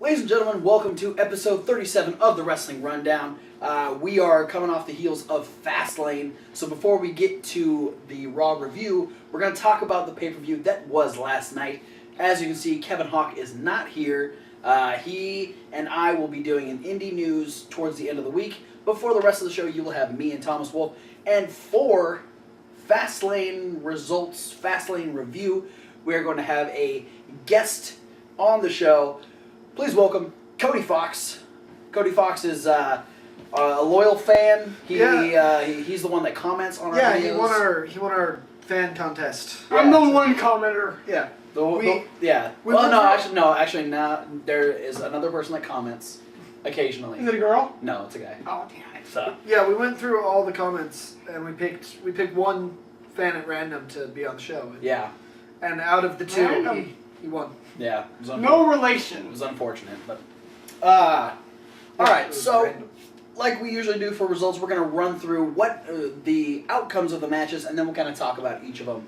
Ladies and gentlemen, welcome to episode 37 of the Wrestling Rundown. We are coming off the heels of Fastlane, so before we get to the Raw review, we're going to talk about the pay-per-view that was last night. As you can see, Kevin Hawk is not here. He and I will be doing an indie news towards the end of the week. But for the rest of the show, you will have me and Thomas Wolf. And for Fastlane results, Fastlane review, we are going to have a guest on the show. Please welcome Cody Fox. Cody Fox is a loyal fan. He's the one that comments on our videos. Yeah, he won our fan contest. I'm the one commenter. Yeah. Actually, now there is another person that comments occasionally. Is it a girl? No, it's a guy. Oh, damn it. So yeah, we went through all the comments and we picked one fan at random to be on the show. And out of the two, he won. Yeah. No relation. It was unfortunate, but alright, so random. Like we usually do for results, we're going to run through what the outcomes of the matches, and then we'll kind of talk about each of them.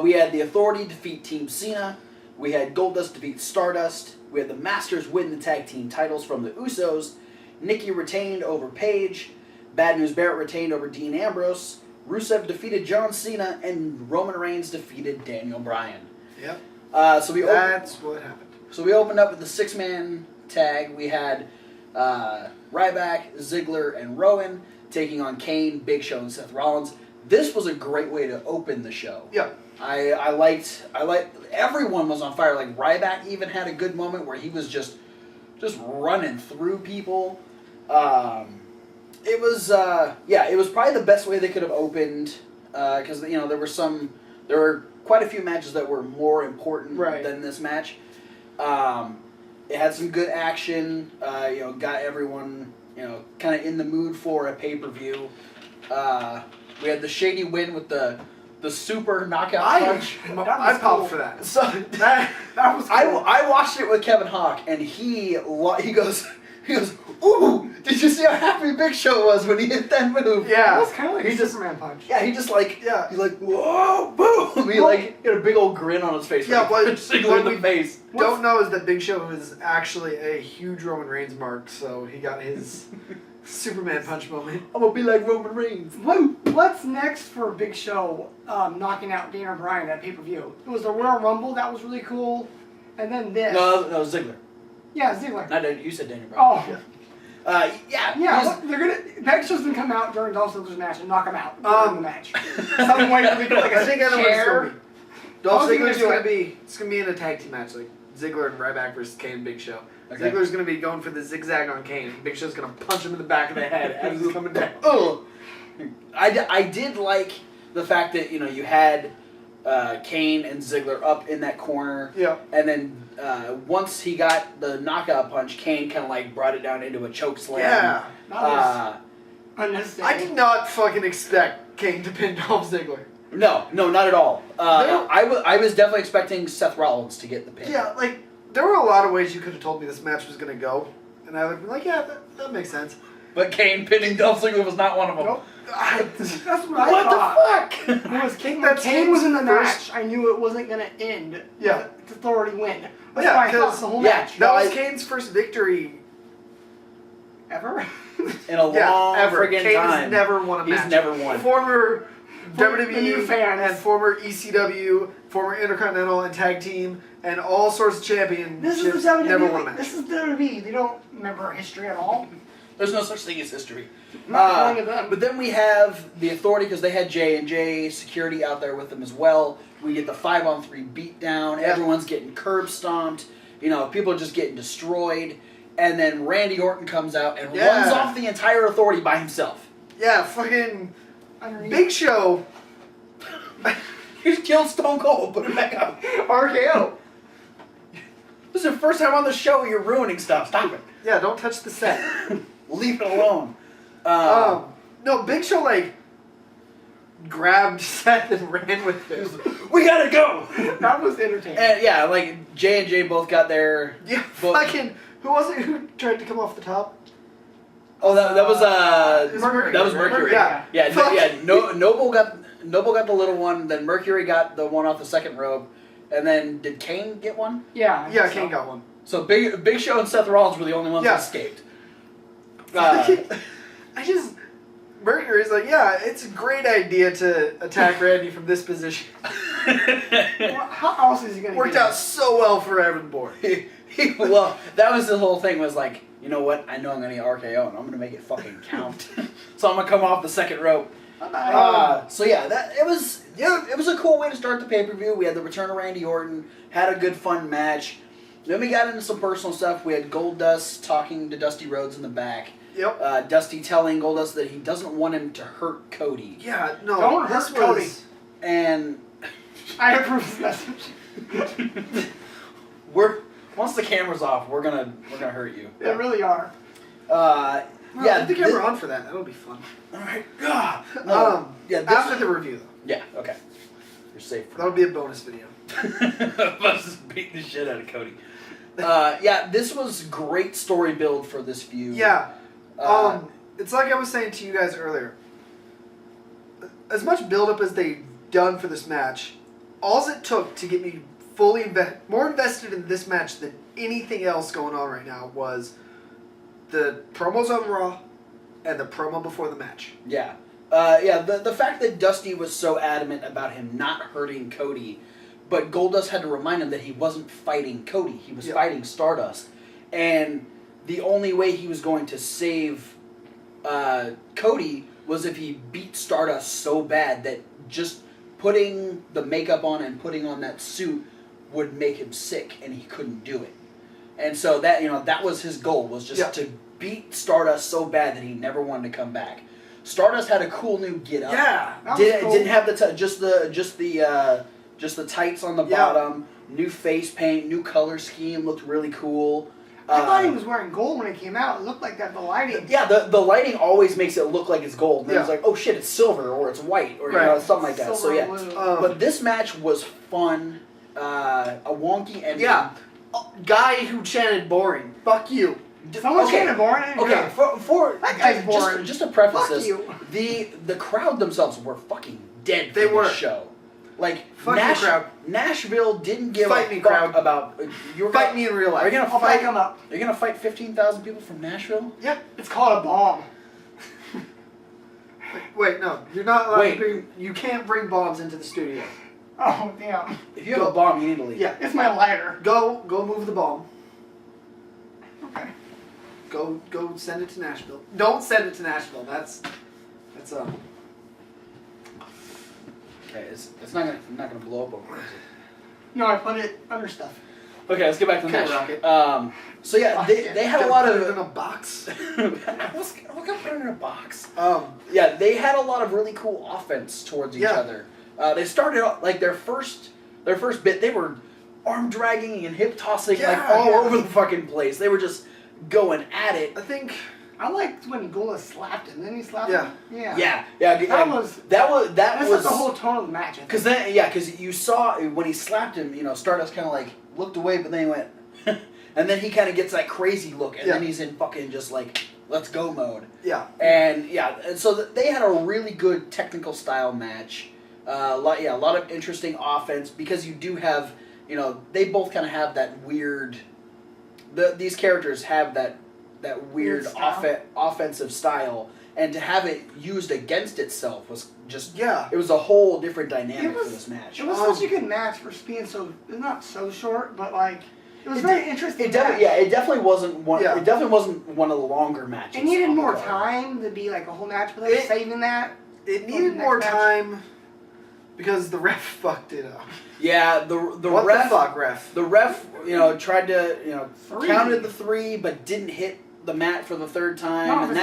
We had the Authority defeat Team Cena. We had Goldust defeat Stardust. We had the Masters win the tag team titles from the Usos. Nikki retained over Paige. Bad News Barrett retained over Dean Ambrose. Rusev defeated John Cena, and Roman Reigns defeated Daniel Bryan. Yep. That's what happened. So we opened up with the six-man tag. We had Ryback, Ziggler, and Rowan taking on Kane, Big Show, and Seth Rollins. This was a great way to open the show. Yeah. I liked everyone was on fire. Like Ryback even had a good moment where he was just running through people. It was probably the best way they could have opened because there were quite a few matches that were more important than this match. It had some good action. Got everyone kind of in the mood for a pay-per-view. We had the Shady win with the super knockout punch. I popped for that. So that was cool. I watched it with Kevin Hawk, and he goes, ooh, did you see how happy Big Show was when he hit that move? Yeah. It was kind of like a Superman punch. Yeah, he's like, whoa, boom. He had a big old grin on his face. Yeah, but Ziggler in the face. Don't know is that Big Show is actually a huge Roman Reigns mark, so he got his Superman punch moment. I'm gonna be like Roman Reigns. What's next for Big Show knocking out Daniel Bryan at pay-per-view? It was the Royal Rumble, that was really cool. And then this. No, Ziggler. Yeah, Ziggler. Not Daniel, you said Daniel Bryan. Oh. Yeah. Look, Big Show's gonna come out during Dolph Ziggler's match and knock him out during the match. Some way to do like a chair. Dolph Ziggler's gonna be in a tag team match, like Ziggler and Ryback versus Kane and Big Show. Okay. Ziggler's gonna be going for the zigzag on Kane. Big Show's gonna punch him in the back of the head as he's coming down. Oh, I did like the fact that you had Kane and Ziggler up in that corner. Yeah. And then once he got the knockout punch, Kane kind of like brought it down into a choke slam. Yeah. Unnecessary. I did not fucking expect Kane to pin Dolph Ziggler. No, not at all. I was definitely expecting Seth Rollins to get the pin. Yeah, like, there were a lot of ways you could have told me this match was going to go, and I would be like, yeah, that makes sense. But Kane pinning Dolph Ziggler was not one of them. Nope. That's what I thought. What the fuck? It was Kane. When Kane was in the match, I knew it wasn't going to end. Yeah. The Authority win. That's yeah, why I thought the whole match. That was Kane's first victory ever. In a long friggin' Kane time. has never won a match. He's never won. Former WWE fan and former ECW, former Intercontinental and Tag Team, and all sorts of championships. This is the WWE. Never won a match. This is the WWE. They don't remember our history at all. There's no such thing as history. Not of them. But then we have the Authority because they had J&J security out there with them as well. We get the 5-on-3 beatdown. Yeah. Everyone's getting curb stomped. People are just getting destroyed. And then Randy Orton comes out and runs off the entire Authority by himself. Yeah, fucking Underneath. Big Show. He just killed Stone Cold, put him back up. RKO. This is the first time on the show you're ruining stuff. Stop it. Yeah, don't touch the set. Leave it alone. No, Big Show, grabbed Seth and ran with him. We gotta go! That was entertaining. And J&J both got their... Yeah, fucking... Who was it who tried to come off the top? Oh, that was Mercury. That was Mercury. Yeah. Noble got the little one. Then Mercury got the one off the second rope, and then did Kane get one? Yeah. Yeah, Kane got one. So Big Show and Seth Rollins were the only ones that escaped. Mercury's like, yeah, it's a great idea to attack Randy from this position. Well, how else is he going to Worked out so well for Evan Bourne. Well, that was the whole thing, was like, you know what? I know I'm going to get RKO, and I'm going to make it fucking count. So I'm going to come off the second rope. So yeah, it was a cool way to start the pay-per-view. We had the return of Randy Orton, had a good fun match. Then we got into some personal stuff. We had Goldust talking to Dusty Rhodes in the back. Yep. Dusty telling Goldust that he doesn't want him to hurt Cody. Yeah, no. Don't hurt Cody. And I approve the message. Once the camera's off, we're gonna hurt you. They really are. Leave the camera on for that. That'll be fun. All right. After the review, though. Yeah. Okay. You're safe. That'll be a bonus video. Us just beating the shit out of Cody. This was great story build for this feud. Yeah. It's like I was saying to you guys earlier. As much build-up as they've done for this match, all it took to get me fully more invested in this match than anything else going on right now was the promos on Raw and the promo before the match. Yeah. The fact that Dusty was so adamant about him not hurting Cody, but Goldust had to remind him that he wasn't fighting Cody. He was fighting Stardust. And the only way he was going to save Cody was if he beat Stardust so bad that just putting the makeup on and putting on that suit would make him sick, and he couldn't do it. And so that was his goal, was just to beat Stardust so bad that he never wanted to come back. Stardust had a cool new get up. Yeah, Didn't have just the tights on the bottom, new face paint, new color scheme, looked really cool. I thought he was wearing gold when it came out. It looked like that, the lighting. Yeah, the lighting always makes it look like it's gold. And then it's like, oh shit, it's silver, or it's white, or something like that. Silver So yeah, but this match was fun, a wonky ending. Yeah, guy who chanted boring. Fuck you. Someone chanted boring. Okay, for that guy's boring. Just to preface Fuck this, you. the crowd themselves were fucking dead. They for were. this show. Like crowd. Nashville didn't give Fight a me, fuck crowd. about. Fight me in real life. Are you gonna I'll fight? back him up. You're gonna fight 15,000 people from Nashville? Yeah. It's called a bomb. Wait, no, you're not allowed to bring. You can't bring bombs into the studio. Oh damn. If you have a bomb, you need to leave. Yeah, It's my lighter. go move the bomb. Okay. Go send it to Nashville. Don't send it to Nashville. That's Okay, it's not gonna blow up over. Is it? No, I put it under stuff. Okay, let's get back to the Okay, match. Rocket. So yeah, they had a lot Put it of. in a box. We're gonna put it in a box. Yeah, they had a lot of really cool offense towards each other. They started off like their first bit. They were arm dragging and hip tossing all over the fucking place. They were just going at it. I think. I liked when Gola slapped him. Then he slapped Yeah. him. Yeah. Yeah. That was the whole tone of the match. Because you saw when he slapped him, Stardust kind of like looked away, but then he went, and then he kind of gets that crazy look, and then he's in fucking just like let's go mode. Yeah. And so they had a really good technical style match. A lot of interesting offense because you do have, they both kind of have that weird. These characters have that weird offensive style, and to have it used against itself was just it was a whole different dynamic for this match. It was such a good match for being not so short, but like it was very interesting. It definitely wasn't one. It definitely wasn't one of the longer matches. It needed more time to be like a whole match, but they were saving that. It needed more time because the ref fucked it up. Yeah, the what ref. The fuck, ref? The ref, tried to counted the 3, but didn't hit the mat for the 3rd time, and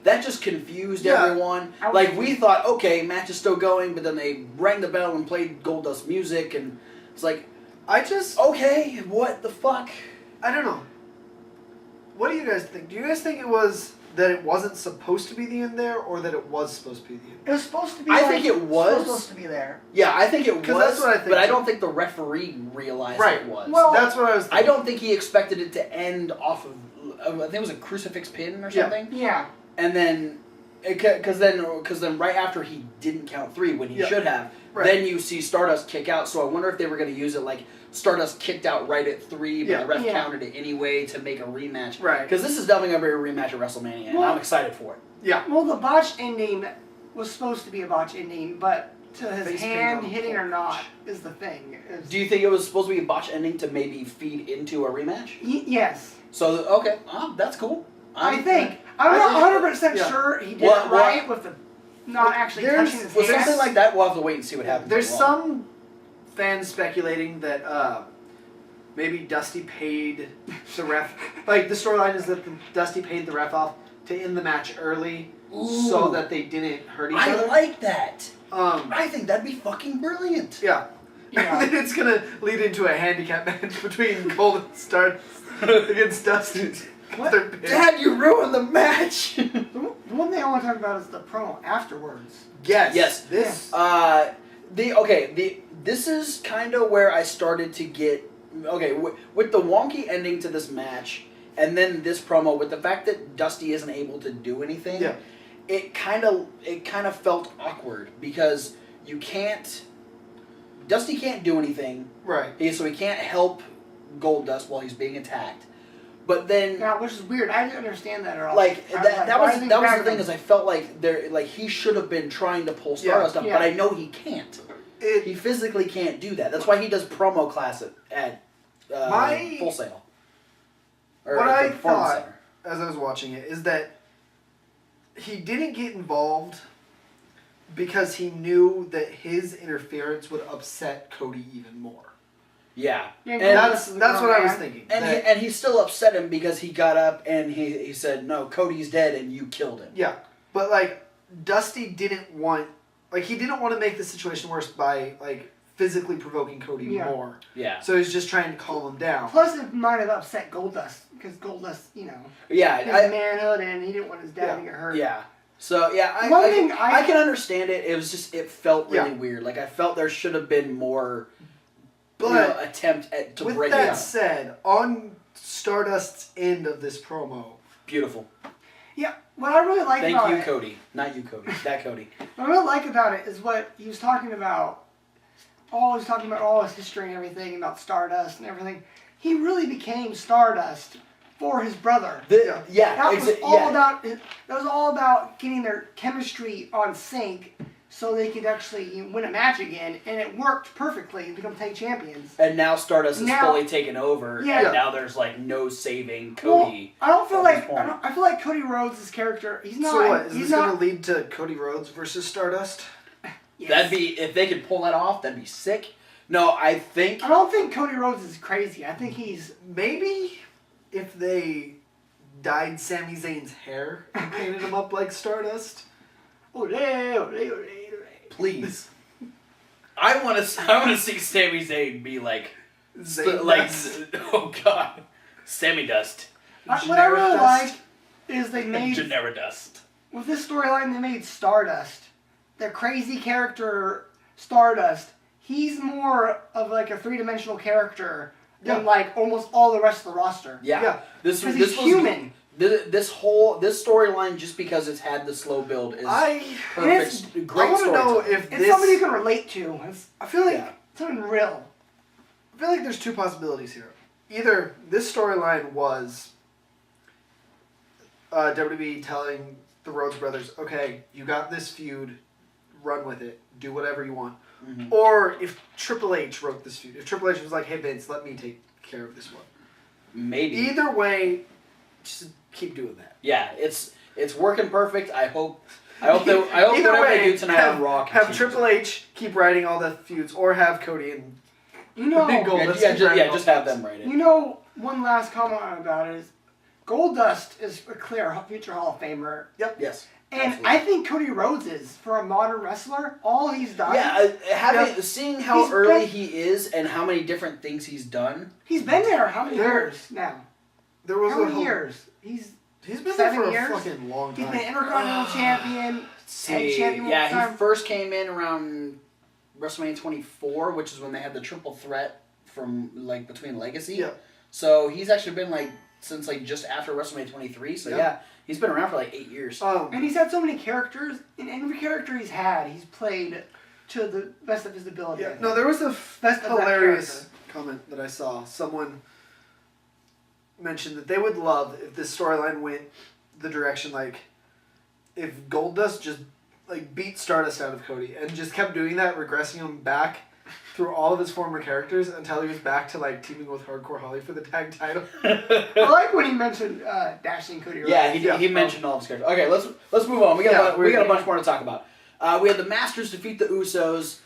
that just confused everyone. Like we thought, okay, match is still going, but then they rang the bell and played Goldust music, and it's like, okay, what the fuck? I don't know. What do you guys think? Do you guys think it was that it wasn't supposed to be the end there, or that it was supposed to be the end? It was supposed to be. I think it was supposed to be there. Yeah, I think it was. That's what I think. But I don't think the referee realized it was. Well, that's what I was thinking. I don't think he expected it to end off of. I think it was a crucifix pin or something. Yeah. And then Because then right after he didn't count 3 when he should have, then you see Stardust kick out. So I wonder if they were going to use it like Stardust kicked out right at 3, but the ref counted it anyway to make a rematch. Right. Because this is definitely going to be a rematch at WrestleMania, and I'm excited for it. Yeah. Well, the botch ending was supposed to be a botch ending, but to his Face hand paint hitting or not is the thing. Do you think it was supposed to be a botch ending to maybe feed into a rematch? Yes. So, okay. That's cool. I think. I'm not 100% sure he did it right with the not actually touching his Well, hand. something like that, we'll have to wait and see what happens. There's some fans speculating that maybe Dusty paid the ref. Like, the storyline is that Dusty paid the ref off to end the match early so that they didn't hurt each other. I like that. I think that'd be fucking brilliant. Yeah. Yeah. Then it's going to lead into a handicap match between Colt and Stardust against Dusty. What? Dad, you ruined the match. The one thing I want to talk about is the promo afterwards. Yes. This. This is kind of where I started to get with the wonky ending to this match, and then this promo with the fact that Dusty isn't able to do anything. Yeah. It kind of felt awkward because Dusty can't do anything. Right. So he can't help Goldust while he's being attacked. But then, Yeah, which is weird. I didn't understand that at all. like that was the thing him? is I felt like he should have been trying to pull Stardust up, but I know he can't. He physically can't do that. That's why he does promo class at Full Sail. Or what at the I Performance thought Center. as I was watching it is that he didn't get involved because he knew that his interference would upset Cody even more. Yeah, And and That's what I was thinking. and he still upset him because he got up and he said, "No, Cody's dead and you killed him." Yeah, but like Dusty didn't want to make the situation worse by like physically provoking Cody more. Yeah. So he's just trying to calm him down. Plus, it might have upset Goldust because Goldust, Yeah, his manhood, and he didn't want his dad to get hurt. Yeah. So yeah, I can understand it. It was just it felt really weird. Like I felt there should have been more. But attempt to with break that it up. said, on Stardust's end of this promo, Beautiful. Yeah, what I really like about Thank you, it, Cody. Not you, Cody. That Cody. what I really like about it is what he was talking about. All his history and everything about Stardust and everything. He really became Stardust for his brother. That was all about getting their chemistry on sync, so they could actually win a match again, and it worked perfectly and become tag champions. And now Stardust is fully taken over, and now there's like no saving Cody. Well, I don't feel like I feel like Cody Rhodes' character. He's not. So what? Is he's this going to lead to Cody Rhodes versus Stardust? Yes. That'd be if they could pull that off. That'd be sick. No, I don't think Cody Rhodes is crazy. I think he's maybe if they dyed Sami Zayn's hair and painted him up like Stardust. Please. I want to see Sami Zayn be like oh god, Sammy Dust. What I really like is they made Genera Dust. with this storyline. They made Stardust, their crazy character Stardust. He's more of like a 3-dimensional character than like almost all the rest of the roster. Yeah. This was human. This storyline, just because it's had the slow build, is perfect. Great I want to know storytelling. if It's somebody you can relate to. I feel like something real. I feel like there's two possibilities here. Either this storyline was WWE telling the Rhodes brothers, "Okay, you got this feud, run with it, do whatever you want," or if Triple H wrote this feud. If Triple H was like, "Hey Vince, let me take care of this one." Maybe. Either way, just keep doing that. Yeah, it's working perfect. I hope whatever they do tonight on Raw have Triple H keep writing all the feuds, or have Cody and just have them write it. One last comment about it is Goldust is a clear future Hall of Famer. Yep. Yes. And absolutely. I think Cody Rhodes is, for a modern wrestler, all he's done. Yeah, seeing how early he is and how many different things he's done. He's been there how many years now? There was how many years? He's been there for a fucking long time. He's been Intercontinental Champion, Tag Champion. Yeah, he first came in around WrestleMania 24, which is when they had the triple threat from like between Legacy. Yeah. So he's actually been like since like just after WrestleMania 23. So yeah, he's been around for like 8 years. And he's had so many characters. In every character he's had, he's played to the best of his ability. Yeah. No, there was a hilarious comment that I saw. Someone mentioned that they would love if this storyline went the direction like if Goldust just like beat Stardust out of Cody and just kept doing that, regressing him back through all of his former characters until he was back to like teaming with Hardcore Holly for the tag title. I like when he mentioned Dashing Cody. Right? Yeah, he mentioned all of his characters. Okay, let's move on. We got a bunch more to talk about. We had the Masters defeat the Usos,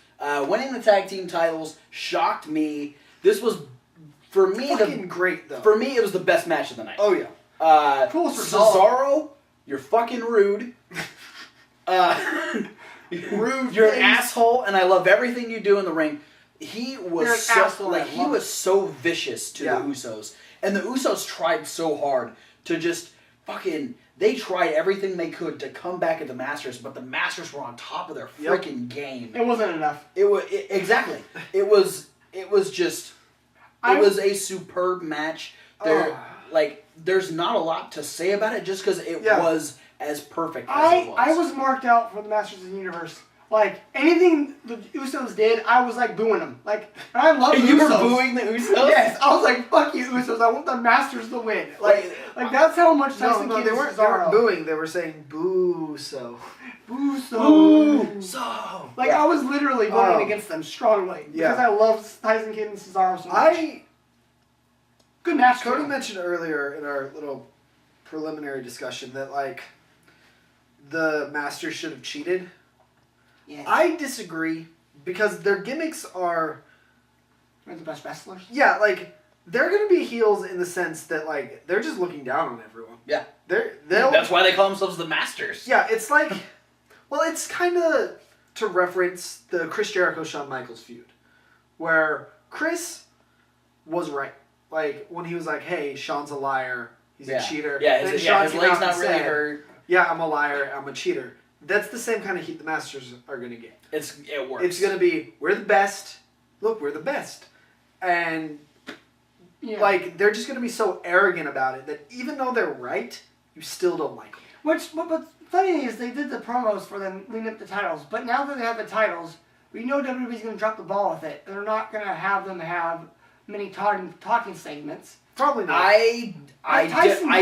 winning the tag team titles. Shocked me. This was for me great though. For me, it was the best match of the night. Oh yeah. Cesaro, you're fucking rude. Rude. You're an asshole, and I love everything you do in the ring. He was so vicious to the Usos, and the Usos tried so hard to just fucking. They tried everything they could to come back at the Masters, but the Masters were on top of their freaking game. It wasn't enough. Exactly. It was a superb match. There's not a lot to say about it, just because it was as perfect as it was. I was marked out for the Masters of the Universe. Like, anything the Usos did, I was, like, booing them. Like, and I love the Usos. You were booing the Usos? Yes. I was like, fuck you, Usos. I want the Masters to win. Like that's how much Tyson Kidd they weren't booing. They were saying, boo, so. Boo, so. Boo, so. Like, I was literally voting against them strongly. Because I love Tyson Kidd and Cesaro so much. Good match. Cody mentioned earlier in our little preliminary discussion that, like, the Masters should have cheated. Yes. I disagree because their gimmicks are... They're the best wrestlers? Yeah, like, they're going to be heels in the sense that, like, they're just looking down on everyone. Yeah. That's why they call themselves the Masters. Yeah, it's like... Well, it's kind of to reference the Chris Jericho-Shawn Michaels feud, where Chris was right. Like, when he was like, hey, Shawn's a liar, he's a cheater. Yeah, his leg's not really hurt. Yeah, I'm a liar, I'm a cheater. That's the same kind of heat the Masters are going to get. It works. It's going to be, we're the best. Look, we're the best. And, like, they're just going to be so arrogant about it that even though they're right, you still don't like them. What's funny is they did the promos for them leading up the titles, but now that they have the titles, we know WWE's going to drop the ball with it. They're not going to have them have many talking segments. Probably not. I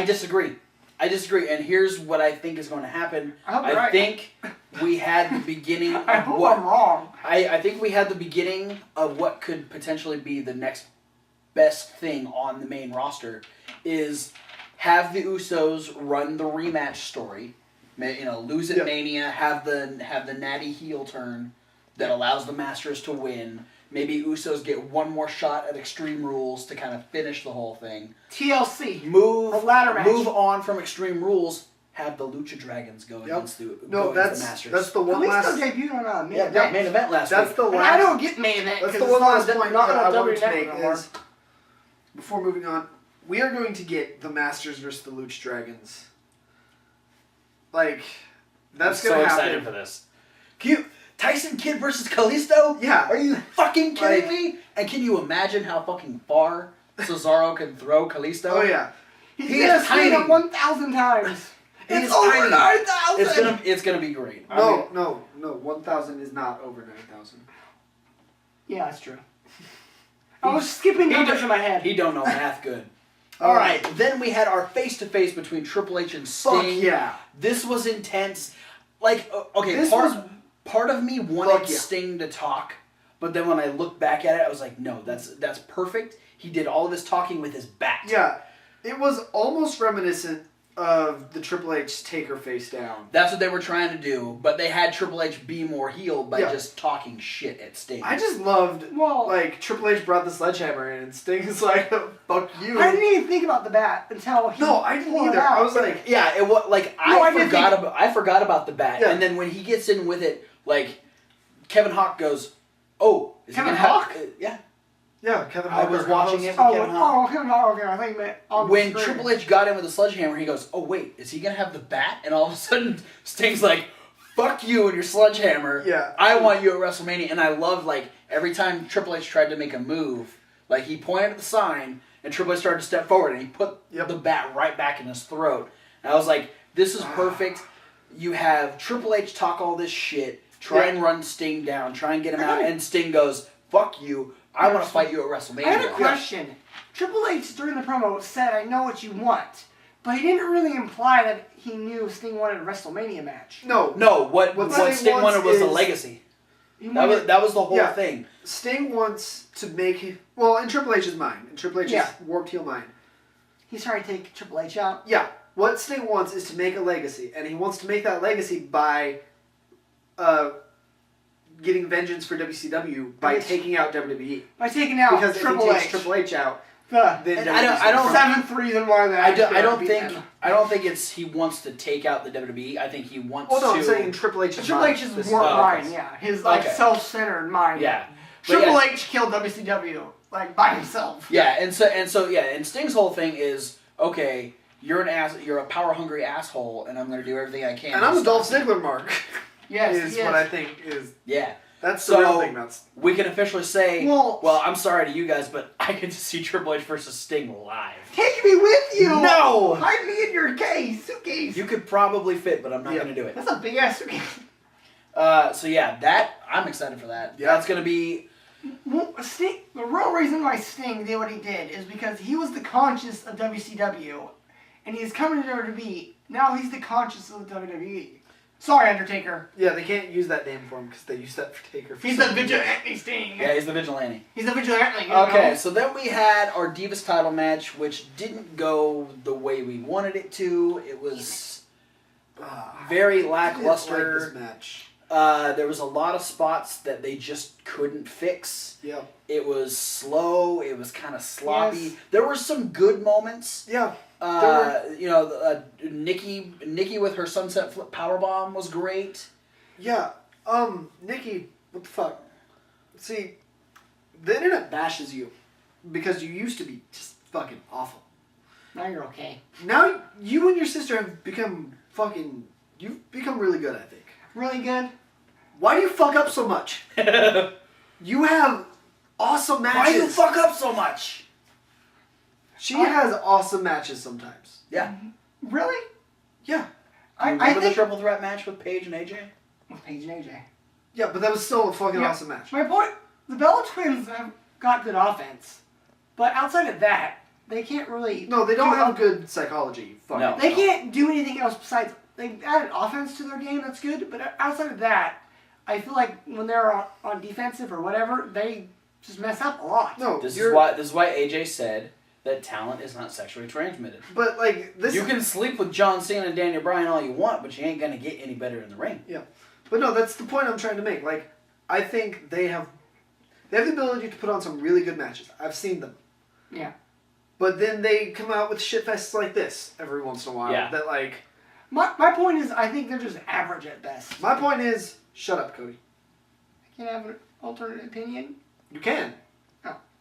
disagree. I disagree, and here's what I think is going to happen. I think we had the beginning of I hope I'm wrong. I think we had the beginning of what could potentially be the next best thing on the main roster is have the Usos run the rematch story. Lose at Mania, have the natty heel turn that allows the Masters to win. Maybe Usos get one more shot at Extreme Rules to kind of finish the whole thing. TLC. Move on from Extreme Rules. Have the Lucha Dragons go against the Masters. That's the one last. Kalisto debuted on main event. Main event last week. And I don't get main event. That's the one last point that I wanted to make is before moving on. We are going to get the Masters versus the Lucha Dragons. Like, that's going to happen. I'm so excited for this. Tyson Kidd versus Kalisto? Yeah. Are you fucking kidding me? And can you imagine how fucking far Cesaro can throw Kalisto? Oh, yeah. He's gonna stand up 1,000 times. It's over 9,000! It's gonna be great. No. 1,000 is not over 9,000. Yeah, that's true. I was skipping numbers in my head. He don't know math good. All right, then we had our face-to-face between Triple H and Sting. Fuck yeah. This was intense. Like, okay, part of me wanted Sting to talk, but then when I looked back at it, I was like, no, that's perfect. He did all of his talking with his bat. Yeah, it was almost reminiscent of the Triple H Taker face down. That's what they were trying to do, but they had Triple H be more heel by just talking shit at Sting. I just loved, Triple H brought the sledgehammer in, and Sting's like, fuck you. I didn't even think about the bat until he I didn't either. I was like... Yeah, it was, like, I forgot about the bat, and then when he gets in with it, like, Kevin Hawk goes, oh, is Kevin he gonna Hawk? Yeah, Kevin Hawk. I was watching it with Kevin Hawk. Kevin Hawk, okay. I think when Triple H got in with the sledgehammer, he goes, oh, wait, is he going to have the bat? And all of a sudden, Sting's like, fuck you and your sledgehammer. Yeah. I want you at WrestleMania. And I love, like, every time Triple H tried to make a move, Like, he pointed at the sign, and Triple H started to step forward, and he put the bat right back in his throat. And I was like, this is perfect. You have Triple H talk all this shit, try and run Sting down, try and get him out, and Sting goes, fuck you, I want to fight you at WrestleMania. I had a question. Triple H, during the promo, said, I know what you want. But he didn't really imply that he knew Sting wanted a WrestleMania match. No, what Sting wanted was a legacy. That was the whole thing. Sting wants to make... Well, in Triple H's mind. In Triple H's warped heel mind. He's trying to take Triple H out? Yeah. What Sting wants is to make a legacy. And he wants to make that legacy by getting vengeance for WCW by taking out WWE. By taking out because Triple if he H. takes Triple H out... Then I don't 7th reason why that I don't think it's he wants to take out the WWE. I think he wants to. I'm saying Triple H's mind. Yeah, his self-centered mind. Yeah, Triple H killed WCW by himself. Yeah, and Sting's whole thing is, okay, you're a power hungry asshole, and I'm going to do everything I can. And I'm a Dolph Ziggler mark. Yes, is what I think is. Yeah. That's the real thing. We can officially say, well, I'm sorry to you guys, but I get to see Triple H versus Sting live. Take me with you! No! Hide me in your suitcase. You could probably fit, but I'm not going to do it. That's a big-ass suitcase. I'm excited for that. Yeah. That's going to be... Sting, the real reason why Sting did what he did is because he was the conscience of WCW, and he's coming to WWE. Now he's the conscience of the WWE. Sorry, Undertaker. Yeah, they can't use that name for him because they used that for Taker. He's the vigilante Sting. Yeah, he's the vigilante. He's the vigilante. Okay, so then we had our Divas title match, which didn't go the way we wanted it to. It was very lackluster. I didn't like this match. There was a lot of spots that they just couldn't fix. Yeah. It was slow. It was kind of sloppy. Yes. There were some good moments. Yeah. Nikki with her sunset flip powerbomb was great. Yeah. Nikki, what the fuck? See, the internet bashes you because you used to be just fucking awful. Now you're okay. Now you and your sister have become you've become really good, I think. Really good? Why do you fuck up so much? You have awesome matches. Why do you fuck up so much? She has awesome matches sometimes. Yeah. Really? Yeah. I think the triple threat match with Paige and AJ? With Paige and AJ. Yeah, but that was still a fucking awesome match. My point, the Bella Twins have got good offense. But outside of that, they can't really... No, they don't have good psychology. No. They can't do anything else besides... They added offense to their game, that's good. But outside of that, I feel like when they're on defensive or whatever, they just mess up a lot. No, this is why AJ said that talent is not sexually transmitted. But you can sleep with John Cena and Daniel Bryan all you want, but you ain't gonna get any better in the ring. Yeah, but no, that's the point I'm trying to make. I think they have the ability to put on some really good matches. I've seen them. Yeah. But then they come out with shitfests like this every once in a while. Yeah. That My point is, I think they're just average at best. My point is, shut up, Cody. I can't have an alternate opinion. You can.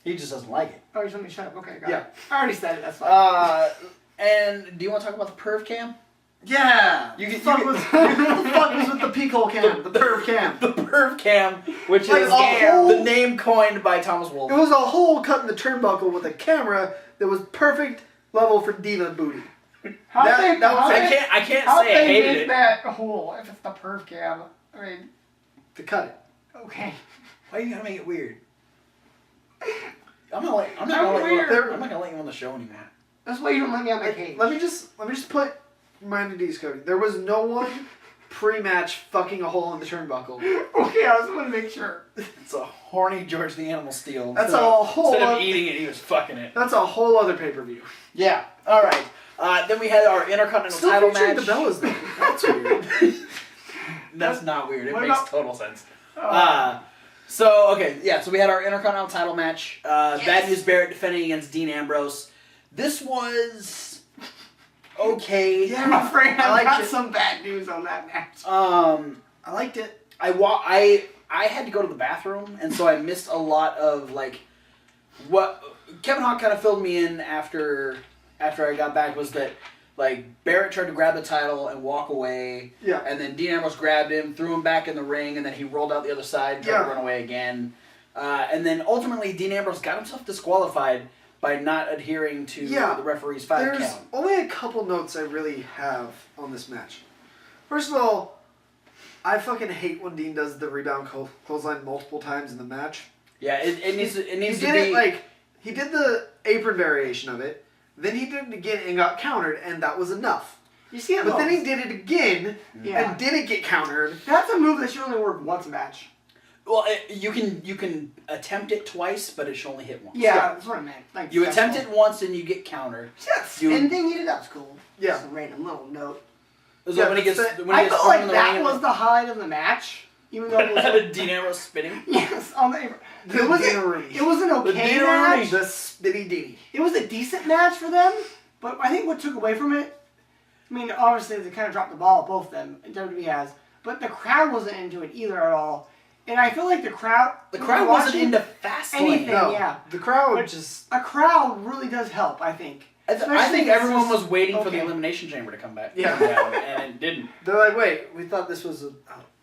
He just doesn't like it. Oh, you told me to shut up. Okay, got it. I already said it. That's fine. And do you want to talk about the perv cam? Yeah. What the fuck was with the peekhole cam? The perv cam. The perv cam, which is the name coined by Thomas Wolfe. It was a hole cut in the turnbuckle with a camera that was perfect level for diva booty. I can't say I hated it. That hole if it's the perv cam. I mean, to cut it. Okay. Why you gotta make it weird? I'm not gonna let you on the show anymore. That's why you don't let me on my cage. Let me just put mine to Cody. There was no one pre-match fucking a hole in the turnbuckle. Okay, I just want to make sure. It's a horny George the Animal Steel. That's a whole. Instead of eating it, he was fucking it. That's a whole other pay-per-view. Yeah. All right. Then we had our Intercontinental title match. The Bellas though. That's weird. That's not weird. It makes total sense. So we had our Intercontinental title match. Bad News Barrett defending against Dean Ambrose. This was okay. Yeah, I'm afraid I got some bad news on that match. I liked it. I had to go to the bathroom, and so I missed a lot of what Kevin Hawk kind of filled me in after I got back was that Barrett tried to grab the title and walk away. Yeah. And then Dean Ambrose grabbed him, threw him back in the ring, and then he rolled out the other side, tried to run away again. And then ultimately, Dean Ambrose got himself disqualified by not adhering to the referee's 5 count. There's only a couple notes I really have on this match. First of all, I fucking hate when Dean does the rebound clothesline multiple times in the match. Yeah, it needs to be... He did the apron variation of it, then he did it again and got countered, and that was enough. You see it, but then he did it again and didn't get countered. That's a move that should only work once a match. Well, you can attempt it twice, but it should only hit once. Yeah, that's what I meant. Like, you attempt it once and you get countered. See that spin thing he did? That was cool. Yeah. Just a random little note. When he gets I felt like that was the highlight of the match. Even though it was Dean Ambrose spinning. Yes, on the apron. It was an okay match. The spinny dee. It was a decent match for them, but I think what took away from it, I mean, obviously they kind of dropped the ball, both of them, WWE has, but the crowd wasn't into it either at all. And I feel like the crowd wasn't into Fastlane. Anything, no, yeah. The crowd a crowd really does help, I think. I think everyone was waiting for the Elimination Chamber to come back. Yeah. And it didn't. They're like, wait, we thought this was a...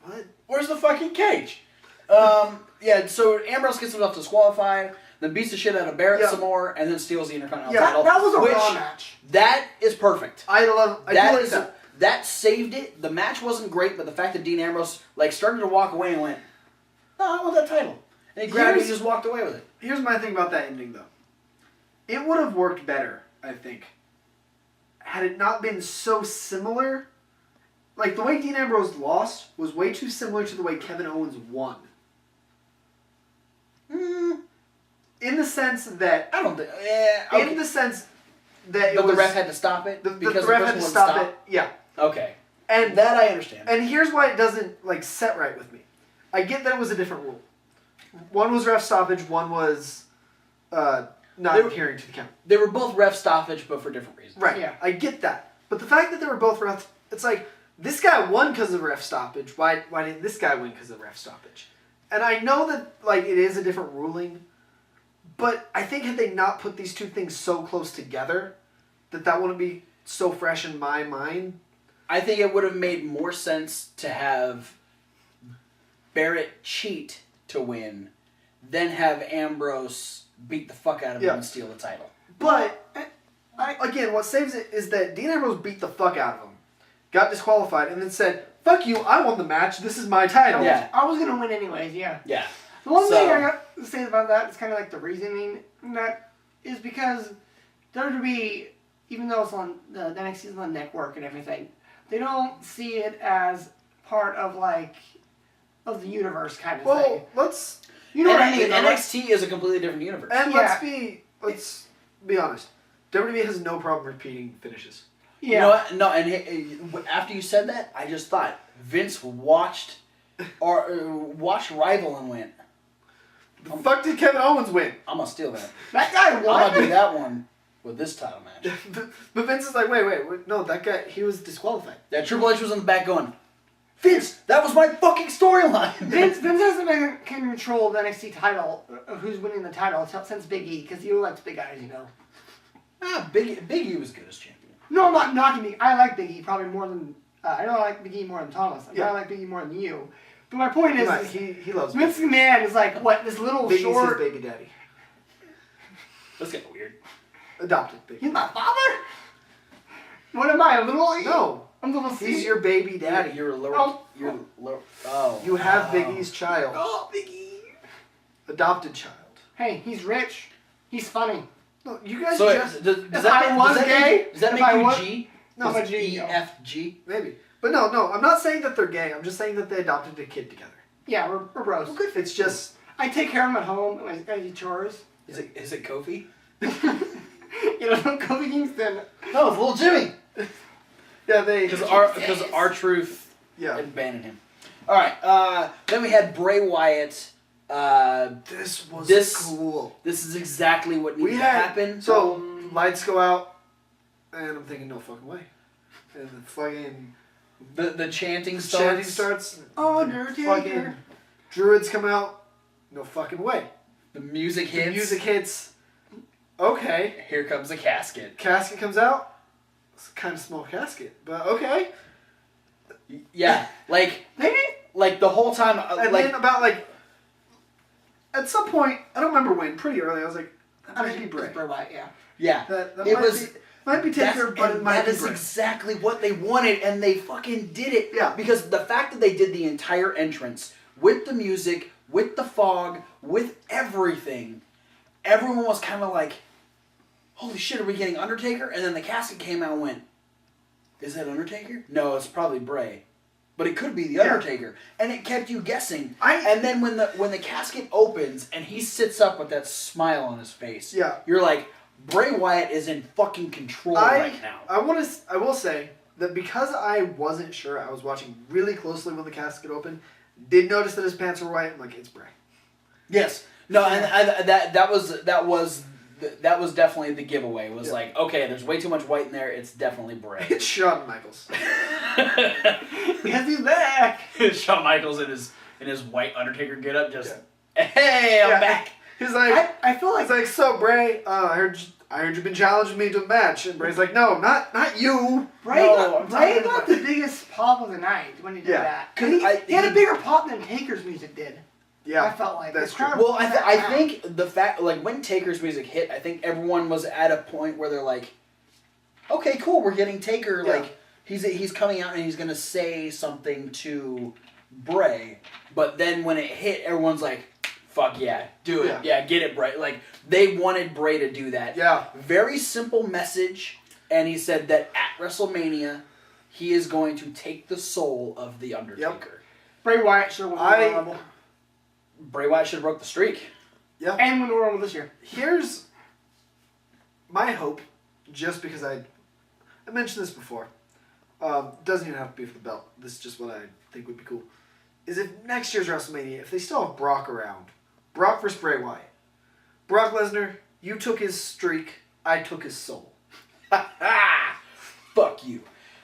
what? Where's the fucking cage? So Ambrose gets himself disqualified, then beats the shit out of Barrett some more, and then steals the Intercontinental title. That was a Raw match. That is perfect. That saved it. The match wasn't great, but the fact that Dean Ambrose started to walk away and went, "No, I want that title," and he grabbed it and just walked away with it. Here's my thing about that ending, though. It would have worked better, I think, had it not been so similar. Like, the way Dean Ambrose lost was way too similar to the way Kevin Owens won. In the sense that... I don't think... In the sense that the ref had to stop it? Because the ref had to stop it. Yeah. Okay. And that I understand. And here's why it doesn't, set right with me. I get that it was a different rule. One was ref stoppage, one was not adhering to the count. They were both ref stoppage, but for different reasons. Right. Yeah. I get that. But the fact that they were both ref... It's like, this guy won because of ref stoppage. Why didn't this guy win because of ref stoppage? And I know that, it is a different ruling, but I think had they not put these two things so close together, that wouldn't be so fresh in my mind. I think it would have made more sense to have Barrett cheat to win than have Ambrose beat the fuck out of him and steal the title. But, again, what saves it is that Dean Ambrose beat the fuck out of him, got disqualified, and then said, "Fuck you, I won the match, this is my title." Yeah. I was going to win anyways, yeah. Yeah. The one thing I got to say about that is kind of like the reasoning that is because WWE, even though it's on the NXT is on the network and everything, they don't see it as part of of the universe kind of thing. Well, you know what I mean? NXT is a completely different universe. And let's be honest. WWE has no problem repeating finishes. Yeah. You know what? No, and after you said that, I just thought Vince watched Rival and went, The fuck did Kevin Owens win? I'm gonna steal that. That guy won. I'm gonna do that one with this title match. But Vince is like, wait, no, that guy, he was disqualified. Yeah, Triple H was in the back going, Vince, that was my fucking storyline. Vince hasn't been in control of the NXT title, of who's winning the title, since Big E, because he likes big guys, you know. Big E was good as champion. No, I'm not knocking Big E. I like Big E probably more than... I don't like Big E more than Thomas. I like Big E more than you. But my point is... He loves Vince McMahon is like, what, this little Big short... E's his baby daddy. That's kind of weird. Adopted Big E. He's my father? What am I, a little E? No. I'm little C. He's your baby daddy. You're a little... You have Big E's child. Oh, Big E. Adopted child. Hey, he's rich. He's funny. No, you guys does that make you G? No, I'm a G. E, F, G? Maybe. But no, I'm not saying that they're gay. I'm just saying that they adopted a kid together. Yeah, we're bros. Well, good. It's just... I take care of him at home, and I do chores. Is it Kofi? You know, Kofi Kingston. No, it's little Jimmy. Yeah, they... Because R-Truth abandoned him. Alright, then we had Bray Wyatt. This was cool. This is exactly what needed to happen. So, lights go out, and I'm thinking, no fucking way. And the fucking... The chanting starts. Undertaker. Fucking druids come out. No fucking way. The music hits. Okay. Here comes a casket. Casket comes out. It's a kind of small casket, but okay. Yeah, the whole time. And then at some point, I don't remember when, pretty early, I was like, that might be Bray. Bray Wyatt, yeah. Yeah. That It might be Taker, but it might be that Bray. is exactly what they wanted, and they fucking did it. Yeah. Because the fact that they did the entire entrance with the music, with the fog, with everything, everyone was kind of like, holy shit, are we getting Undertaker? And then the casket came out and went, is that Undertaker? No, it's probably Bray. But it could be the Undertaker. And it kept you guessing. And then when the casket opens and he sits up with that smile on his face, you're like, Bray Wyatt is in fucking control right now. I will say that because I wasn't sure, I was watching really closely when the casket opened, did notice that his pants were white. I'm like, it's Bray. Yes. No, and that was definitely the giveaway. It was like, okay, there's way too much white in there. It's definitely Bray. It's Shawn Michaels. Because he's back. Shawn Michaels in his white Undertaker getup, just hey, I'm back. He's like, I feel like he's like, so Bray, I heard you've been challenging me to a match, and Bray's like, no, not you. Bray got the biggest pop of the night when he did that. He had a bigger pop than Taker's music did. Yeah, I felt like that's true. Well, I think the fact, like, when Taker's music hit, I think everyone was at a point where they're like, okay, cool, we're getting Taker. Yeah. Like, he's coming out and he's gonna say something to Bray. But then when it hit, everyone's like, fuck yeah, do it. Yeah, get it, Bray. Like, they wanted Bray to do that. Yeah. Very simple message, and he said that at WrestleMania, he is going to take the soul of The Undertaker. Yep. Bray Wyatt should have won the Rumble. Bray Wyatt should have broke the streak. Yeah. And win the Rumble this year. Here's my hope, just because I mentioned this before. Doesn't even have to be for the belt. This is just what I think would be cool. Is if next year's WrestleMania, if they still have Brock around, Brock versus Bray Wyatt. Brock Lesnar, you took his streak, I took his soul. Fuck you.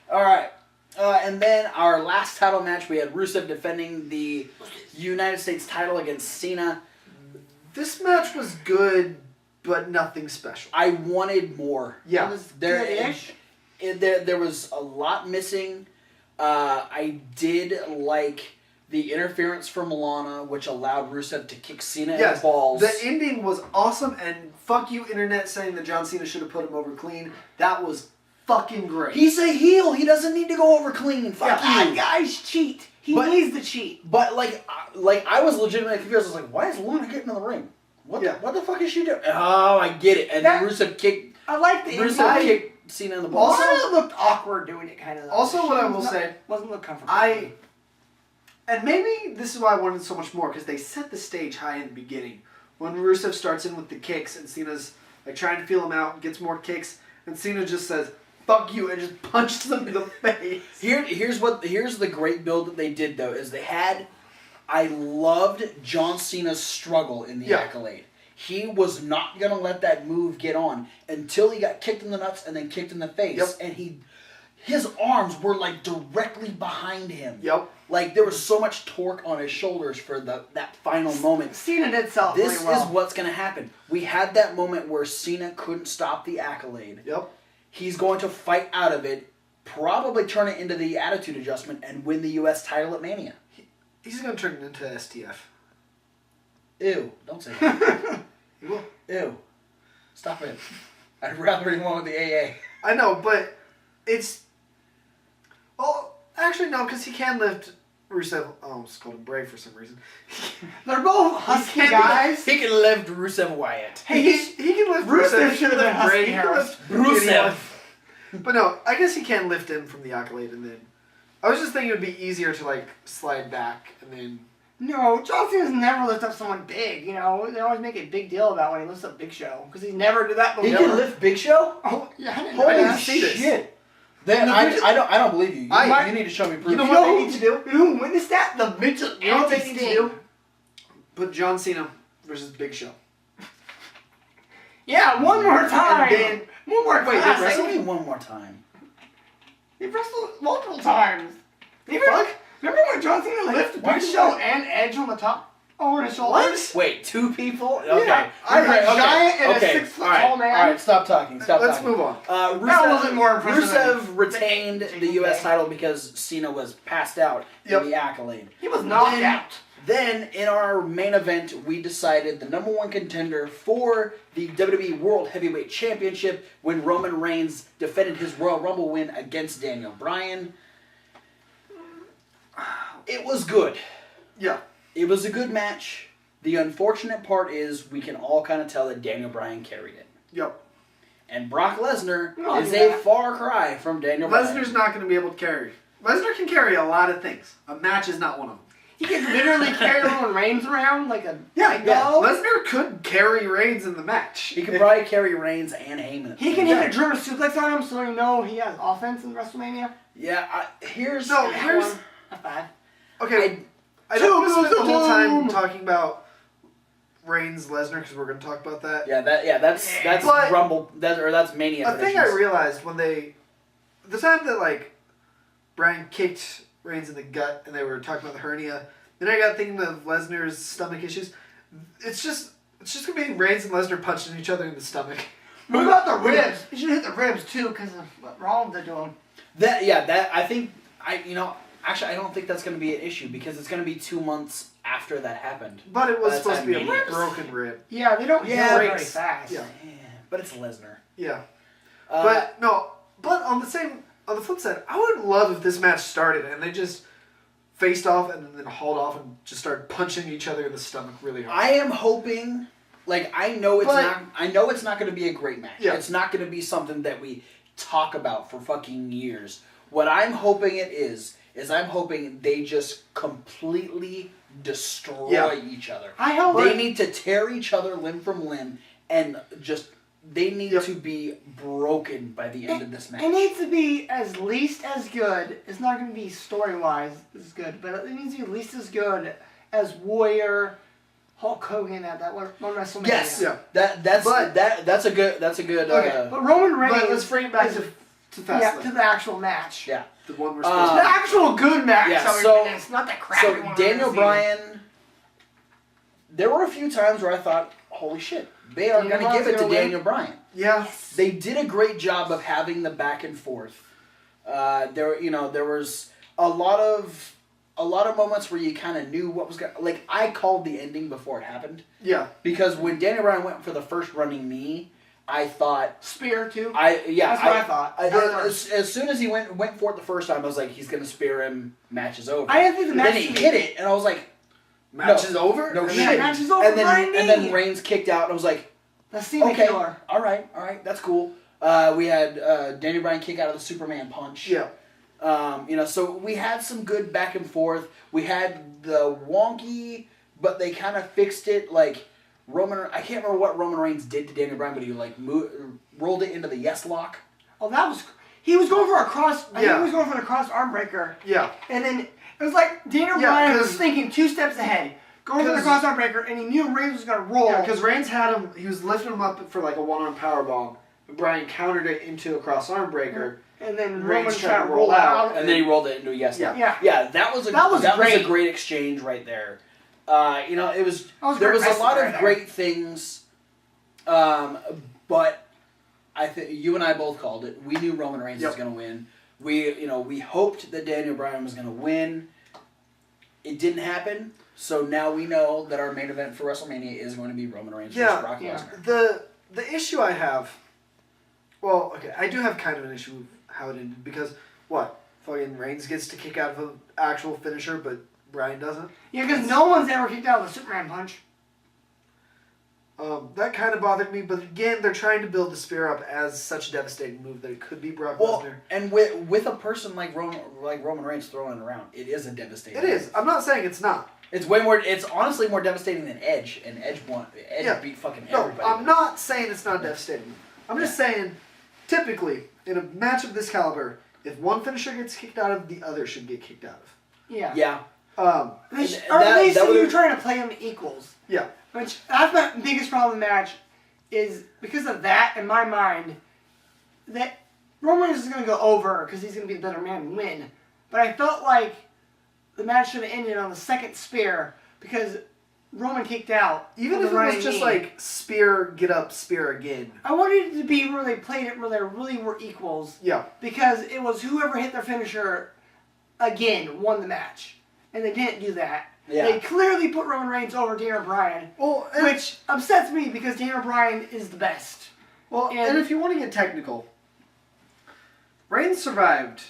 Alright. And then our last title match, we had Rusev defending the United States title against Cena. This match was good, but nothing special. I wanted more. Yeah. It was good-ish. There was a lot missing. I did like the interference from Lana, which allowed Rusev to kick Cena in the balls. The ending was awesome, and fuck you, internet, saying that John Cena should have put him over clean. That was fucking great. He's a heel. He doesn't need to go over clean. Fuck you. That guy's cheat. He needs to cheat. But like I was legitimately confused. I was like, why is Lana getting in the ring? What the fuck is she doing? Oh, I get it. And then Rusev kicked. I like the Rusev kicked Cena in the balls. Also, looked awkward doing it, kind of. Also, what I will say, wasn't look comfortable. And maybe this is why I wanted so much more, because they set the stage high in the beginning. When Rusev starts in with the kicks, and Cena's like trying to feel him out, gets more kicks, and Cena just says, fuck you, and just punches him in the face. Here's the great build that they did, though, is I loved John Cena's struggle in the Accolade. He was not going to let that move get on until he got kicked in the nuts and then kicked in the face. Yep. And his arms were like directly behind him. Yep. Like there was so much torque on his shoulders for that final moment. Cena did sell it This really well. is what's going to happen. We had that moment where Cena couldn't stop the Accolade. Yep. He's going to fight out of it, probably turn it into the Attitude Adjustment, and win the U.S. title at Mania. He's going to turn it into STF. Ew, don't say that. He will. Ew. Stop it. I'd rather he won with the AA. I know, but it's... Well, actually, no, because he can lift Rusev... I almost called him Bray for some reason. They're both husky guys. He can lift Rusev Wyatt. Hey, he can lift Rusev. Rusev should have been Bray. Husky Harris. Rusev. But no, I guess he can lift him from the Accolade, and then... I was just thinking it would be easier to, like, slide back, and then... No, John Cena's never lift up someone big. You know, they always make a big deal about when he lifts up Big Show because he never did that before. He can lift Big Show? Oh, yeah, I didn't know Holy that. shit! Then I don't believe you. You need to show me proof. You know what they need to do? Who witnessed that? The midget. You know what they need to do? Put John Cena versus Big Show. Yeah, one more time. And then, one more wait, time. Wrestle me one more time. He wrestled multiple times. Fuck. Remember when John Cena lifted Big Show and Edge on the top over his shoulders? Wait, two people? Okay. Yeah, a giant and a 6 foot tall man. Alright, stop talking. Let's move on. That wasn't more impressive. Rusev retained the U.S. title because Cena was passed out in the Accolade. He was knocked out. Then, in our main event, we decided the number one contender for the WWE World Heavyweight Championship when Roman Reigns defended his Royal Rumble win against Daniel Bryan. It was good. Yeah. It was a good match. The unfortunate part is we can all kind of tell that Daniel Bryan carried it. Yep. And Brock Lesnar is a far cry from Daniel Bryan. Lesnar's not going to be able to carry. Lesnar can carry a lot of things. A match is not one of them. He can literally carry Roman Reigns around like a Lesnar could carry Reigns in the match. He could probably carry Reigns and Heyman. He can hit a German suplex on him, so you know he has offense in WrestleMania. Yeah, here's a 5. Okay, I don't want to spend the whole time talking about Reigns Lesnar because we're going to talk about that. That's But Rumble that's Mania. A thing I realized when the time that Bryan kicked Reigns in the gut and they were talking about the hernia, then I got thinking of Lesnar's stomach issues. It's just gonna be Reigns and Lesnar punching each other in the stomach. What about the ribs? He should hit the ribs too because of what Rollins did to him. Actually, I don't think that's going to be an issue because it's going to be 2 months after that happened. But it was supposed to be a broken rib. Yeah, they don't heal very fast. Yeah, but it's Lesnar. Yeah, but on the flip side, I would love if this match started and they just faced off and then hauled off and just started punching each other in the stomach really hard. I am hoping, I know it's not going to be a great match. Yeah. It's not going to be something that we talk about for fucking years. What I'm hoping it is I'm hoping they just completely destroy each other. I hope they need to tear each other limb from limb and just they need to be broken by the end of this match. It needs to be at least as good. It's not going to be story-wise as good, but it needs to be at least as good as Warrior, Hulk Hogan at that one WrestleMania. Yes, that's a good. Okay. But Roman Reigns. But let's bring it back to Fastlane. Yeah, to the actual match. Yeah. The one we're supposed to the actual good match. Yeah, it's not the crappy one. So Daniel Bryan, there were a few times where I thought, holy shit, they are going to give it to Daniel Bryan. Yeah. They did a great job of having the back and forth. There was a lot of moments where you kind of knew what was going to... I called the ending before it happened. Yeah. Because when Daniel Bryan went for the first running knee, I thought... Spear, too? That's what I thought. As soon as he went for it the first time, I was like, he's going to spear him, match is over. I didn't think the match... Then he hit it, and I was like... Match is over? No shit. Match is over, and then Reigns kicked out, and I was like... Let's see the killer. All right, that's cool. We had Daniel Bryan kick out of the Superman punch. Yeah. So we had some good back and forth. We had the wonky, but they kind of fixed it. I can't remember what Roman Reigns did to Daniel Bryan, but he rolled it into the yes lock. Oh, he was going for a cross. I think he was going for the cross arm breaker. Yeah. And then it was like Daniel Bryan was thinking 2 steps ahead. Going for the cross arm breaker, and he knew Reigns was going to roll. Yeah, because Reigns had him, he was lifting him up for a one-arm powerbomb. Bryan countered it into a cross arm breaker. And then Reigns tried to roll out. And then he rolled it into a yes lock. Yeah. That was a great exchange right there. There was a lot of great things, but I think you and I both called it. We knew Roman Reigns was going to win. We hoped that Daniel Bryan was going to win. It didn't happen, so now we know that our main event for WrestleMania is going to be Roman Reigns versus Brock Lesnar. The issue I have, I do have kind of an issue with how it ended because fucking Reigns gets to kick out of an actual finisher, but Bryan doesn't. Yeah, because no one's ever kicked out of a Superman punch. That kind of bothered me, but again, they're trying to build the spear up as such a devastating move that it could be Brock Lesnar. And with a person like Roman Reigns throwing it around, it is a devastating move. It is. I'm not saying it's not. It's way more. It's honestly more devastating than Edge, and Edge beat fucking everybody. No, I'm not saying it's not devastating. I'm just saying, typically in a match of this caliber, if one finisher gets kicked out of, the other should get kicked out of. Yeah. Yeah. Or at least you're trying to play them equals. Yeah. Which, that's my biggest problem in the match, is because of that, in my mind, that Roman Reigns is going to go over because he's going to be the better man and win. But I felt like the match should have ended on the second spear because Roman kicked out. Even if it was just spear, get up, spear again. I wanted it to be where they played it where they really were equals. Yeah. Because it was whoever hit their finisher again won the match. And they didn't do that. Yeah. They clearly put Roman Reigns over Daniel Bryan, Well, which upsets me because Daniel Bryan is the best. Well, and if you want to get technical, Reigns survived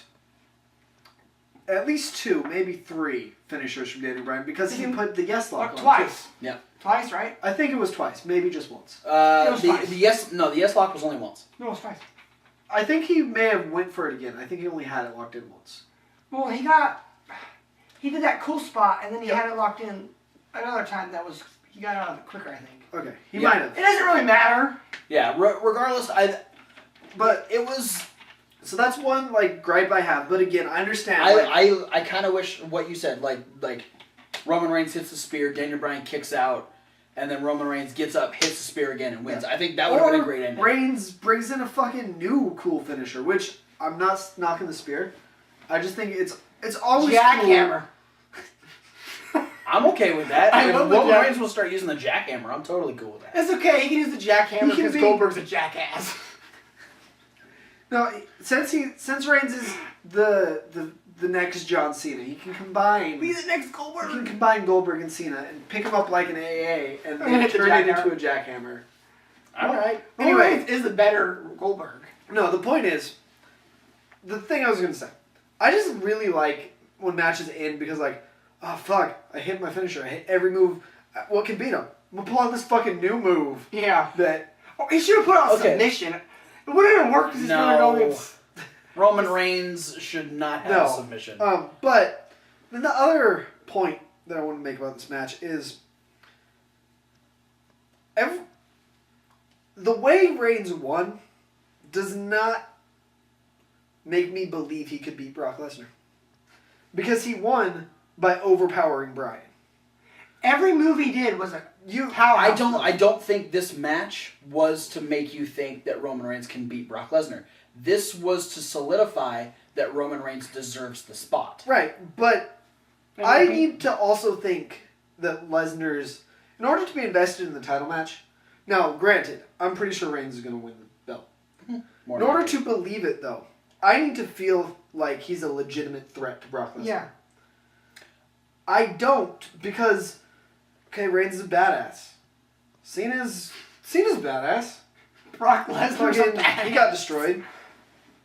at least 2, maybe 3 finishers from Daniel Bryan because he put the yes lock on twice. Yeah. Twice, right? I think it was twice, maybe just once. The yes lock was only once. No, it was twice. I think he may have went for it again. I think he only had it locked in once. Well, he did that cool spot, and then he had it locked in another time. He got out of it quicker, I think. Okay, he might have. It doesn't really matter. Yeah, regardless, but it was. So that's one gripe I have. But again, I understand. I kind of wish what you said, like Roman Reigns hits the spear, Daniel Bryan kicks out, and then Roman Reigns gets up, hits the spear again, and wins. I think that would have been a great ending. Reigns brings in a fucking new cool finisher, which I'm not knocking the spear. I just think it's always jackhammer. I'm okay with that. I If love the Roman Reigns will start using the jackhammer, I'm totally cool with that. It's okay. He can use the jackhammer because Goldberg's a jackass. No, since Reigns is the next John Cena, he can combine. Be the next Goldberg. He can combine Goldberg and Cena and pick him up like an AA and then hit the turn it into jackhammer. a jackhammer. All right. Anyway, is the better Goldberg. No, the point is, the thing I was gonna say, I just really like when matches end because oh fuck, I hit my finisher, I hit every move. What can beat him? I'm gonna pull out this fucking new move. Yeah. That. Oh, he should have put on submission. It wouldn't have worked because he's gonna go against. Roman Reigns should not have a submission. But then the other point that I want to make about this match is the way Reigns won does not make me believe he could beat Brock Lesnar. Because he won by overpowering Bryan. Every move he did was a powerhouse. I don't think this match was to make you think that Roman Reigns can beat Brock Lesnar. This was to solidify that Roman Reigns deserves the spot. Right, but I need to also think that Lesnar's... In order to be invested in the title match... Now, granted, I'm pretty sure Reigns is going to win the belt. In order to believe it, though, I need to feel like he's a legitimate threat to Brock Lesnar. Yeah. I don't, because... Okay, Reigns is a badass. Cena's badass. Brock Lesnar's a badass. He got destroyed.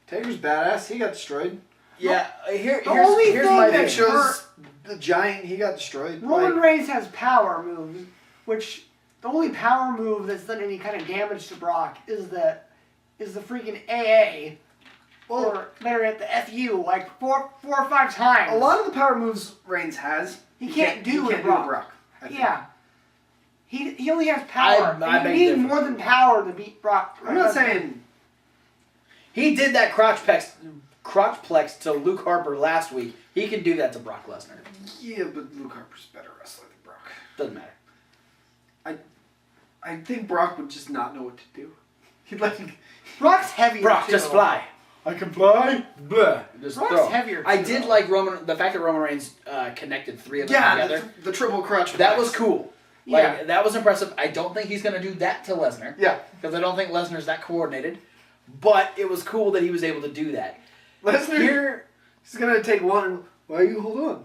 Taker's badass. He got destroyed. Yeah, here's my Big Show's the Giant. He got destroyed. Roman Reigns has power moves, which the only power move that's done any kind of damage to Brock is the freaking AA. Or better yet, the FU, like four or five times. A lot of the power moves Reigns has, he can't do with Brock. Yeah. He only has power. You need more than power to beat Brock. I'm not saying... He did that crotch plex to Luke Harper last week. He can do that to Brock Lesnar. Yeah, but Luke Harper's a better wrestler than Brock. Doesn't matter. I think Brock would just not know what to do. He'd Brock's heavier. Brock, too. just fly. I can fly. Blah. Just Brock's throw. heavier. I did like the fact that Roman Reigns connected 3 of them together. The triple crotch. That was cool. That was impressive. I don't think he's going to do that to Lesnar. Yeah. Because I don't think Lesnar's that coordinated. But it was cool that he was able to do that. Lesnar, he's going to take one. Why you hold on?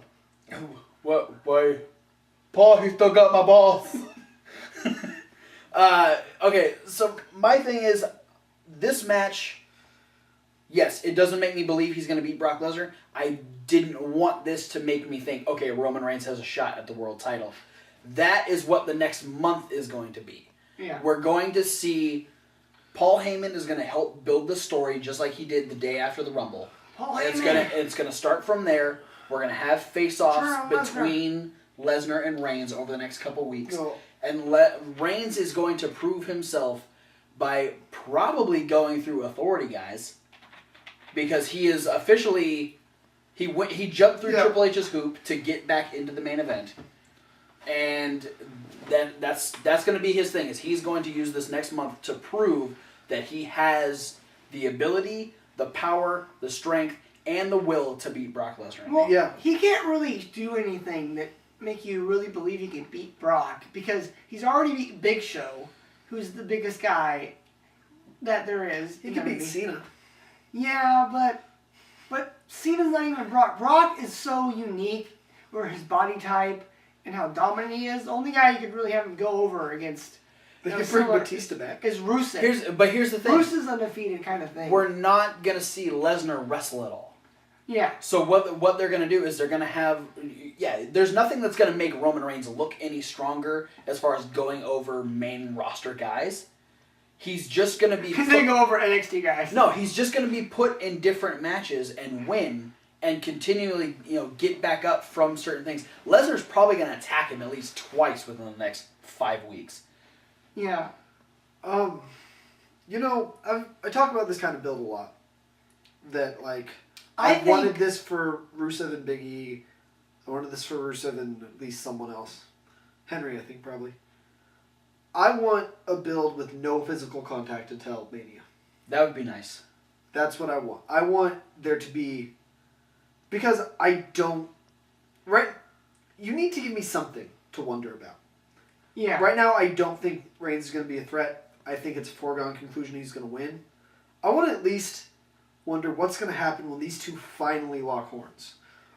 What? Why? Paul, he still got my balls. Okay, so my thing is, this match, yes, it doesn't make me believe he's going to beat Brock Lesnar. I didn't want this to make me think, okay, Roman Reigns has a shot at the world title. That is what the next month is going to be. Yeah. We're going to see... Paul Heyman is going to help build the story just like he did the day after the Rumble. It's going to start from there. We're going to have face-offs between Lesnar and Reigns over the next couple weeks. No. And Reigns is going to prove himself by probably going through authority guys. Because he is officially... He jumped through Triple H's hoop to get back into the main event. And that's going to be his thing. Is he's going to use this next month to prove that he has the ability, the power, the strength, and the will to beat Brock Lesnar. Well, he can't really do anything that make you really believe he can beat Brock because he's already beat Big Show, who's the biggest guy that there is. He can beat Cena. Yeah, but Cena's not even Brock. Brock is so unique, where his body type and how dominant he is, the only guy you could really have him go over against They can bring Batista back. is Rusev. But here's the thing. Rusev's undefeated kind of thing. We're not going to see Lesnar wrestle at all. Yeah. So what they're going to do is they're going to have... Yeah, there's nothing that's going to make Roman Reigns look any stronger as far as going over main roster guys. He's just going to be... Because they go over NXT guys. No, he's just going to be put in different matches and win and continually, get back up from certain things. Lesnar's probably going to attack him at least twice within the next 5 weeks. Yeah. I talk about this kind of build a lot. That, like, I wanted this for Rusev and Big E. I wanted this for Rusev and at least someone else. Henry, I think, probably. I want a build with no physical contact until Mania. That would be nice. That's what I want. I want there to be... Because I don't... Right? You need to give me something to wonder about. Yeah. Right now, I don't think Reigns is going to be a threat. I think it's a foregone conclusion he's going to win. I want to at least wonder what's going to happen when these two finally lock horns.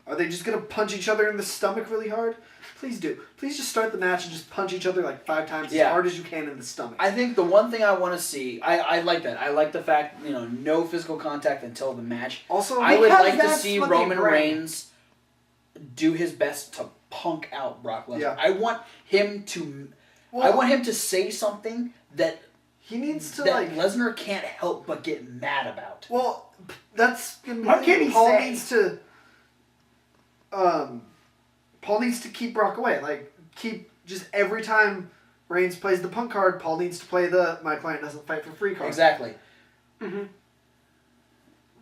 Are they just going to punch each other in the stomach really hard? Please do. Please just start the match and just punch each other like 5 times as hard as you can in the stomach. I think the one thing I want to see, I like that. I like the fact, no physical contact until the match. Also, I would like to see Roman Reigns do his best to punk out Brock Lesnar. Yeah. I want him to say something that he needs to Lesnar can't help but get mad about. Well, that's what can he Paul say? needs to. Paul needs to keep Brock away. Like, keep just every time Reigns plays the punk card, Paul needs to play the my client doesn't fight for free card. Exactly. Mm-hmm.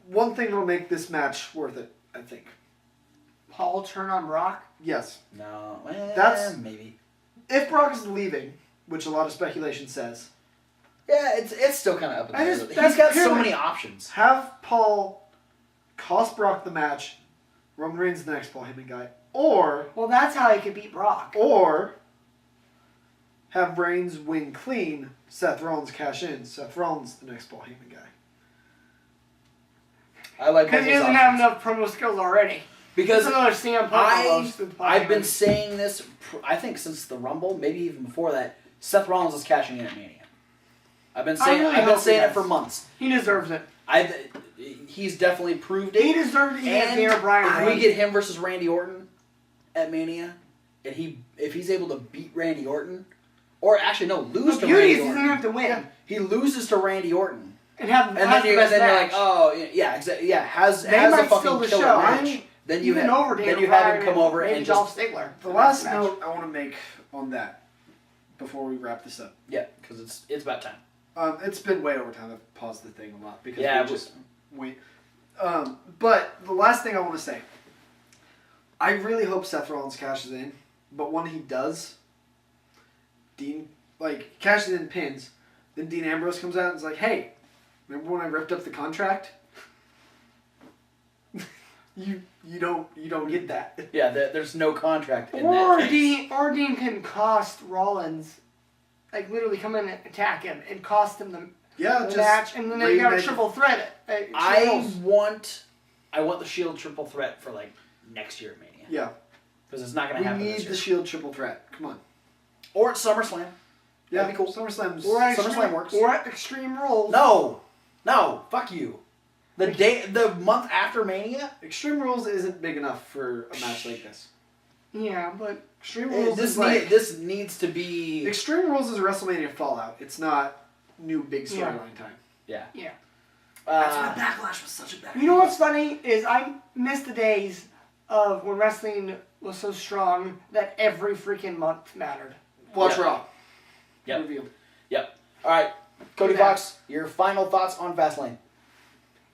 One thing will make this match worth it, I think. Paul turn on Brock? Yes. No, That's maybe. If Brock is leaving, which a lot of speculation says. Yeah, it's still kind of up in the air. He's got so many options. Have Paul cost Brock the match. Roman Reigns the next Paul Heyman guy. Or... Well, that's how he could beat Brock. Or... have Reigns win clean. Seth Rollins cash in. Seth Rollins the next Paul Heyman guy. I like because he doesn't have enough promo skills already. Because I've been saying this, I think since the Rumble, maybe even before that, Seth Rollins is cashing in at Mania. I've been saying it for months. He deserves it. He's definitely proved it. He deserves it. And if we get him versus Randy Orton at Mania, and if he's able to beat Randy Orton, or actually lose to Randy Orton. He doesn't have to win. Yeah, he loses to Randy Orton. And then you're like, oh yeah, exactly. Yeah, has a fucking killer match. Then you have him come over and just... The last note I want to make on that, before we wrap this up. Yeah, because it's about time. It's been way over time. I've paused the thing a lot because we just wait. But the last thing I want to say, I really hope Seth Rollins cashes in, but when he does, Dean cashes in pins, then Dean Ambrose comes out and is like, "Hey, remember when I ripped up the contract? You don't get that." Yeah, there's no contract in that case. Or Dean can cost Rollins, literally come in and attack him and cost him the match, and then they got a triple threat. I want the Shield triple threat for next year at Mania. Yeah, because it's not going to happen. We need the Shield triple threat. Come on. Or at SummerSlam. Yeah, that'd be cool. SummerSlam works. Or at Extreme Rules. No, fuck you. The month after Mania? Extreme Rules isn't big enough for a match like this. Yeah, but Extreme Rules this needs to be... Extreme Rules is WrestleMania Fallout. It's not new big storyline time. Yeah. Yeah. That's why Backlash was such a bad... You know what's funny is I miss the days of when wrestling was so strong that every freaking month mattered. Watch Raw. Yep. Review. Yep. All right. Cody Fox, your final thoughts on Fastlane.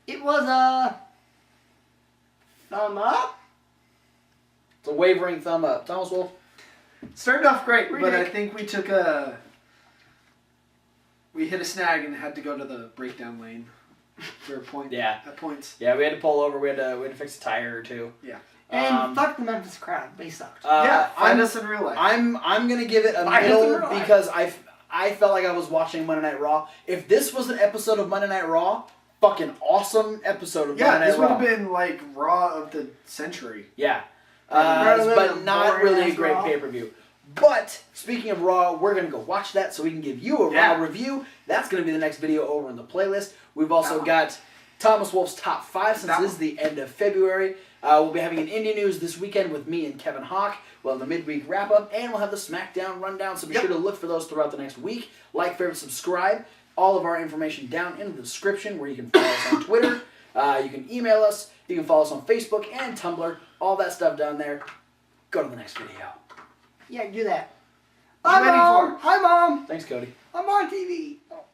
It was a thumb up. It's a wavering thumb up. Thomas Wolf? Started off great, but I think we took we hit a snag and had to go to the breakdown lane for a point. Yeah. At points. Yeah, we had to pull over. We had to fix a tire or two. Yeah. And fuck the Memphis crowd. They sucked. Find us in real life. I'm gonna give it a middle because I felt like I was watching Monday Night Raw. If this was an episode of Monday Night Raw, fucking awesome episode of Monday Night Raw. Yeah, this would have been Raw of the century. Yeah. but not really a great pay-per-view. But speaking of Raw, we're going to go watch that so we can give you a Raw review. That's going to be the next video over in the playlist. We've also got Thomas Wolf's Top 5 since this is the end of February. We'll be having an indie news this weekend with me and Kevin Hawk. We'll have the midweek wrap-up, and we'll have the SmackDown rundown, so be sure to look for those throughout the next week. Like, favorite, subscribe. All of our information down in the description where you can follow us on Twitter. You can email us. You can follow us on Facebook and Tumblr. All that stuff down there. Go to the next video. Yeah, do that. Hi, Mom. Hi, Mom. Thanks, Cody. I'm on TV. Oh.